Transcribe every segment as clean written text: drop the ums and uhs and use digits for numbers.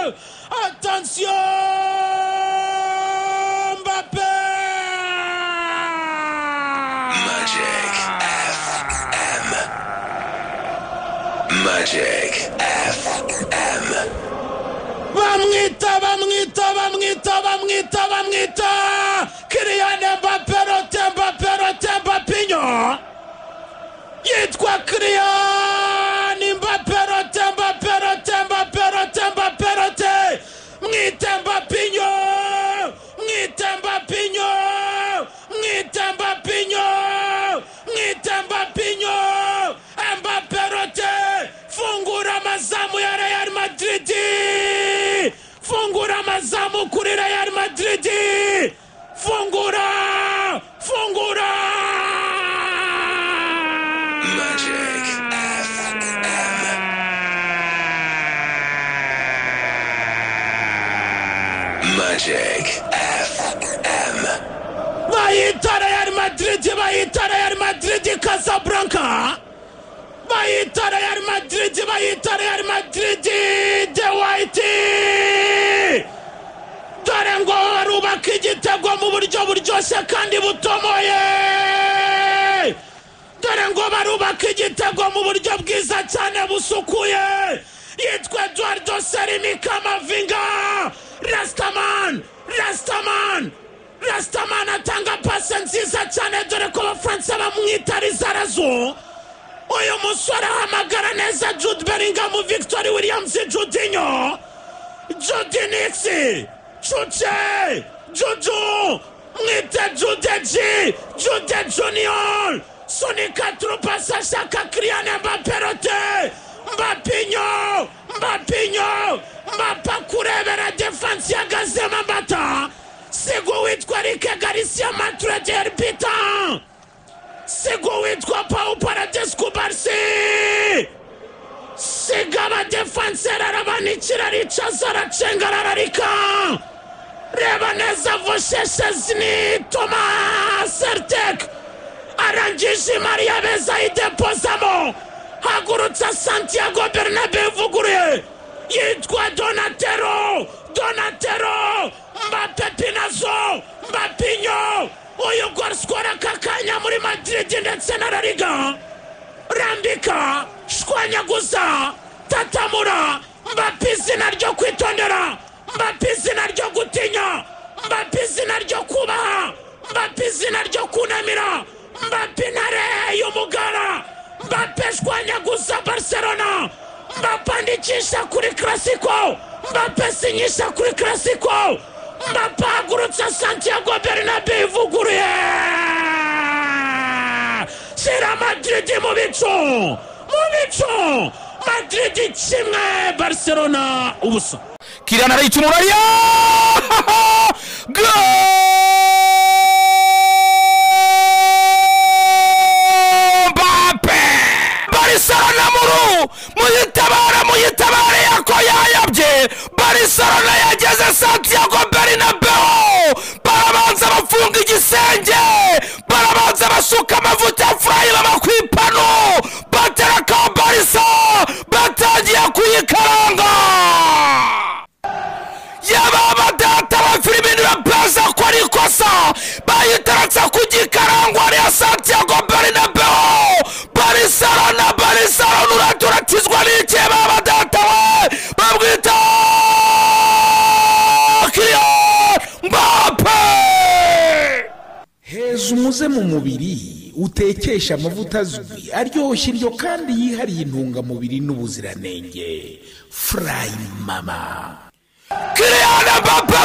Attention, Mbappé. Magic FM. Magic FM. Bamwita Kylian Mbappé Mbappinho yitwa Kylian Mbappé mwita Mbappinho Mbappé fungura amazamu ya Real Madrid, fungura amazamu kuri Real Madrid, fungura Magic FM. Magic FM. bayita Real Madrid Casablanca, bayita Real Madrid The White. Dore ngo barubaka igitego mu buryo buryoshye kandi butomoye, dore ngo barubaka igitego mu buryo bwiza cyane busukuye. Yitwa Eduardo Serimi Kamavinga. Rastaman atanga pasi nziza cyane, dore ko abafaransa bamwita Lizarazu. Uyu musore ahamagara neza Jude Bellingham, Victor Williams, Judinho, Judinix, Chuche, Juju, mwite Jude Junior, sunika trupa sashaka Kylian Mbappé Mbappa kurebera defense ya Gazema Mbata. Sigo witwa Rike Garcia Matre Derbita, sigo witwa Pau Paradescu Barsi, sigaba defensera arabanikira ricaza aracenga ararika. Reba neza Vosheshe Zni Thomas Sertek arangije Maria Beza idepozamo, hagurutsa Santiago Bernabeu vuguruye. Yitwa Donatero Mbappé Pinazo Mbappinho. Uyu gol skora kakanya muri Madrid ndetse na La Liga. Rambika shwanyaguza tatamura Mbappé izina ryo kwitondera, Mbappé izina ryo gutinya, Mbappé izina ryo kubaha, Mbappé izina ryo kunamira, Mbappé ntare y'umugara, Mbappé shwanyaguza Barcelona, Mbappé andikisha kuri Clasico, Mbappé sinyisha kuri Clasico, Mbappé agurutsa Santiago Bernabeu vuguruye. Sera Madrid mu bico Madrid kimwe Barcelona ubusa. Kylian arayicumuraya Mbappé. Barcelona muyitabare yako yayabye. Barcelona yageze Santiago Bernabeu, barabanza bafunga igisenge, barabanza basuka amavuta ya furayi bakwipano, batereka Barca batangiye kuyikaranga. Yababa data wa Firmino baza ko ari kosa, bayitaratsa kugikarangwa ya Santiago Bernabeu. Barcelona uraturatizwa n'iki baba data we, babwita Kylian Mbappé. Heza umuze mu mubiri utekesha amavuta azwi aryoshye iryo kandi yihariye intungamubiri n'ubuziranenge. Fry Mama. Kylian Mbappé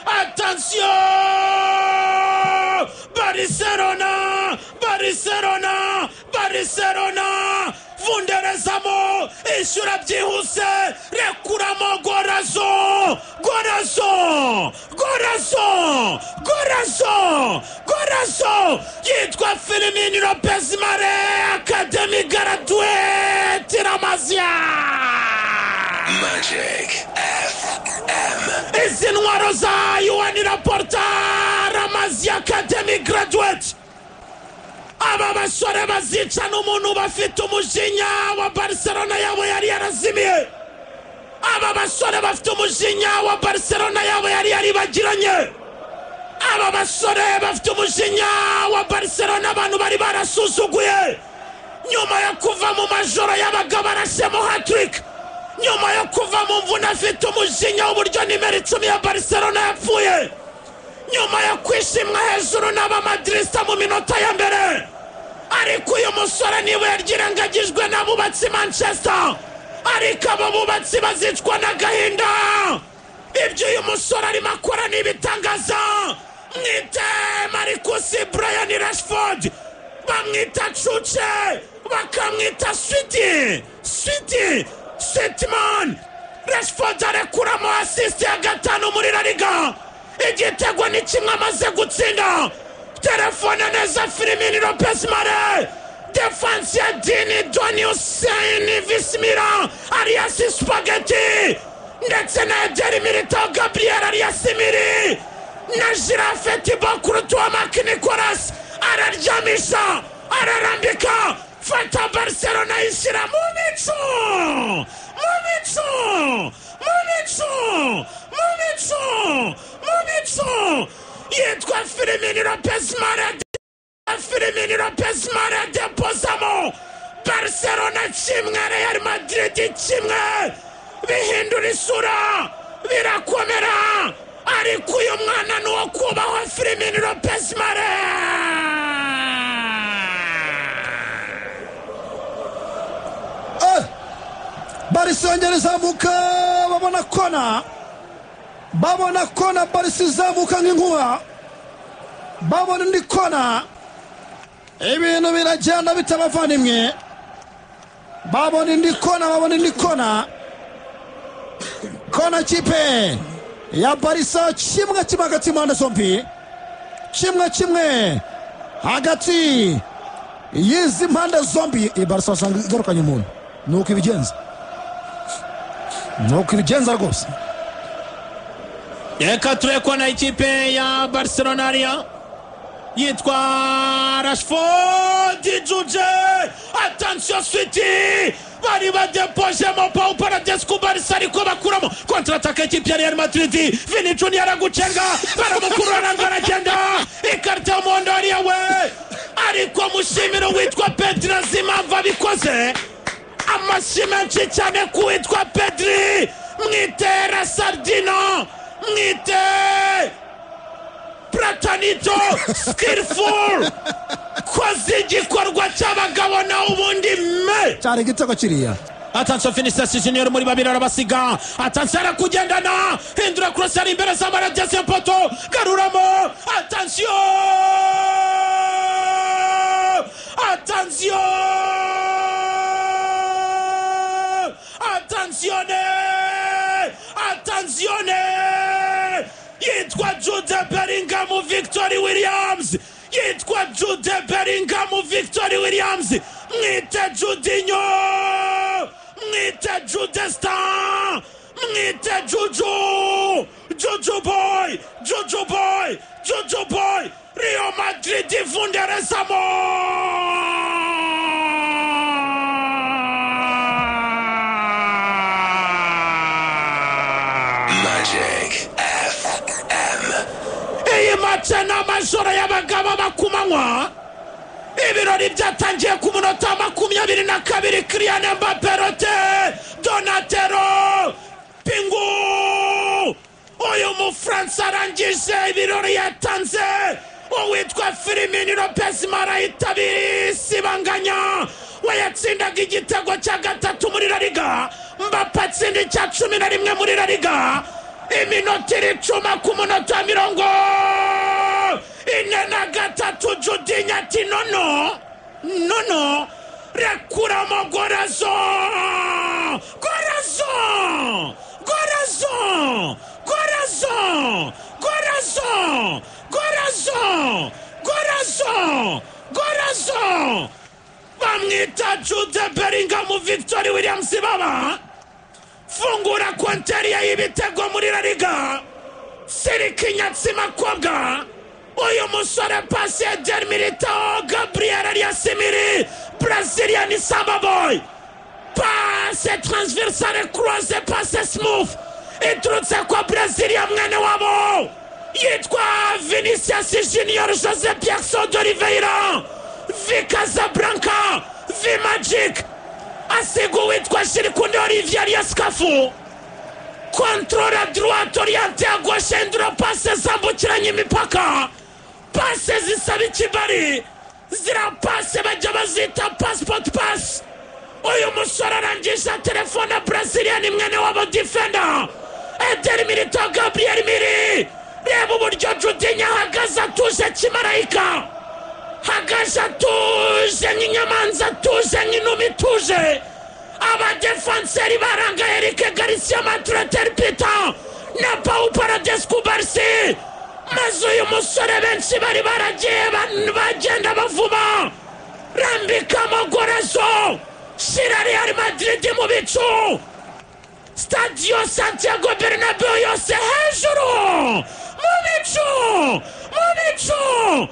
Attention, Barcelona vunderezamo ishura byihuse, rekuramo Gorazo yitwa Firmino Lopez Mare Academy graduate Ramazia. Magic FM. izi ntwaro za Yohani Laporta Ramazi Academy graduate. Aba basore bazica n'umuntu bafite umujinya wa Barcelona yabo yari yarazimiye. Aba basore bafite umujinya wa Barcelona yabo yari yaribagiranye. Aba basore bafite umujinya wa Barcelona abantu bari barasuzuguye. Nyuma yo kuva mu majoro y'abagabo arasemo hat-trick. Nyuma yo kuva mu mvune afite umujinya w'uburyo nimero 10 ya Barcelona yapfuye. Nyuma yo kwishimwa hejuru n'abamadrista mu minota ya mbere. Ariko uyu musore niwe yaryirangagijwe n'abubatsi Manchester. Ariko abo bubatsi bazicwa n'agahinda. Ibyo uyu musore arimo akora n'ibitangaza. Mwite Marcus Brian Rashford. Bamwita Chuche. Bakamwita Sweetman. Rashford arekuramo assist ya 5 muri La Liga. Igitego ni kimwe amaze gutsinda. Telefone neza Firmino Lopez Mare. Defense ya Dini Doni Hussein Vismira alias Spaghetti. Ndetse na Eder Militao Gabriel alias Miri. Na Girafe Thibaut Courtois Marc Nicolas. Araryamisha. Ararambika. Fata Barcelona ishyira mu mico. Yitwa Firmino Lopez Mare deposamo. Barcelona kimwe Real Madrid kimwe. Bihindura isura. Birakomera. Ariko uyu mwana ni uwo kubaho Firmino Lopez Mare. Barcelona zamuka babona kona Barcelona zamuka nk'inkuba. Babona ndi kona. Ibintu birajyana bitabavandimwe. Babona ndi kona. Kona kipe ya Barca kimwe hagati y'impande zombi. Kimwe hagati y'izi mpande zombi. Barca usanga igarukanye umuntu. Nuko ibigenza rwose. Reka tureko na ikipe ya Barcelona ariya yitwa Rashford Juje. Attention City bari badepoje mo Pau Paredes ku Barca ariko bakuramo contre-attaque ikipe ya Real Madrid. Vini Junior aragucenga baramukurura ngaragenda ikarita y'umuhondo ariya we. Ariko mushimiro witwa Pedri Zimava bikoze. Amashyi menshi cyane ku witwa Pedri. Mwite Sardino. Mwite Pratanito skillful. Koze igikorwa cy'abagabo na ubundi me. Cyari igitego kiriya. Attention Vinicius Junior muri babiri arabasiga. Attention arakugendana. Hindura cross ari imbere za Mara deuxième poteau. Garuramo. Attention. Yitwa Jude Bellingham Victory Williams. Mwite Judinho. Mwite Jude Star. Mwite Juju boy. Real Madrid vunderezamo. Magic FM. Iyi match na majoro y'abagabo bakumanywa. Ibirori byatangiye ku munota 22. Kylian Mbappé rote. Donatello. Pingu. Uyu Mufransa arangije ibirori yatanze. Uwitwa Firmino Lopez Mare yitabiriye isibanganya. Wayatsindaga igitego cya 3 muri La Liga. Mbappé atsinda icya 11 muri La Liga. Iminota 10 ku munota 43. Judinho ati no. Rekuramo Gorazo. Bamwita Jude Bellingham Victory Williams baba. fungura konteriya y'ibitego muri La Liga Sirikinyatsima Kobwa uyu musore pasi ya Eder Militao Gabriel Ariasimiri Brazilian Samba Boy passe transversale croise passe smooth iturutse kwa Brazilia mwene wabo yitwa Vinicius Junior José Jackson de Oliveira Vi Casablanca Vi Magic asigu witwa Shirikundi Olivier Arias Cafu contrôle à droite orienté à gauche indura passe zambukiranye imipaka passe zisaba ikibari zira passe bajya bazita passport pass uyu musore arangisha telefone Brazilian mwene wabo defender Eder Militao Gabriel Miri reba uburyo Judinya ahagaze atuje kimarayika hagaze atuje nk'inyamanza atuje nk'inuma ituje abadefanseri baranga Eric Garcia Matreter Pita na Pau Paradescu Barsi maze uyu musore benshi bari baragiye bagenda bavuma rambikamo gorezo shira Real Madrid mu bicu Stadio Santiago Bernabeu yose hejuru mu bicu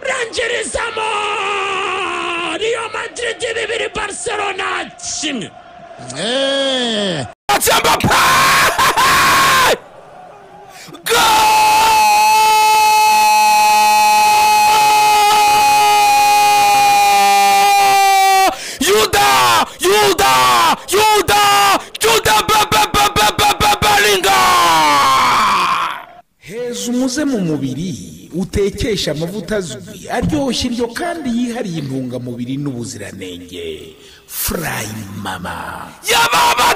rangirizamo Real Madrid 2 Barcelona 1 Mbappe Yuda Balinga heza umuze mu mubiri utekesha amavuta azwi aryoshye iryo kandi yihariye intungamubiri n'ubuziranenge Fry Mama Yababa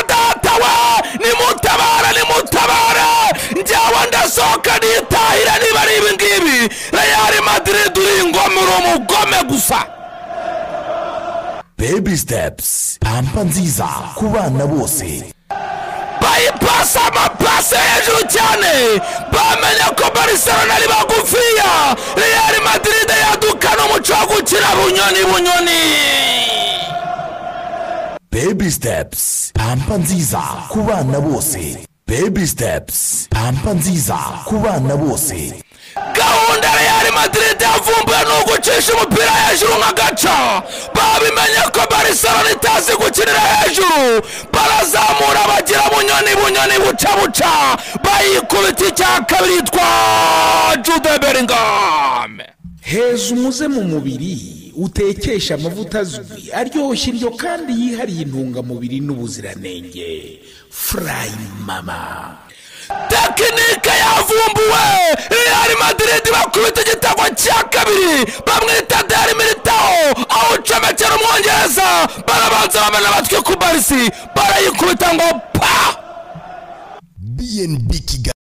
datawa nimutabara njyawe ndasohoka nitahira niba ari ibi ngibi Real Madrid uri ingomero umugome gusa Baby Steps pampa nziza ku bana bose bayipasa amapasi hejuru cyane bamenye ko Barcelona ari bagufiya Real Madrid yadukana umuco wo gukina bunyoni Baby Steps pampa nziza ku bana bose Baby Steps pampa nziza ku bana bose gahunda Real Madrid yavumbuye no gucisha umupira hejuru nk'agaca babimenye ko Barcelona itazi gukinira hejuru barazamura bagira bunyoni buca bayikubita icya kabiri yitwa Jude Bellingham heza umuze mu mubiri utekesha amavuta azwi aryoshye iryo kandi yihariye intungamubiri n'ubuziranenge Fry Mama tekinike yavumbuwe Real Madrid bakubita igitego cya kabiri bamwita Eder Militao awucomekera umwongereza barabanza bamena amatwi ku Barsi barayikubita ngo pa BNB Kigali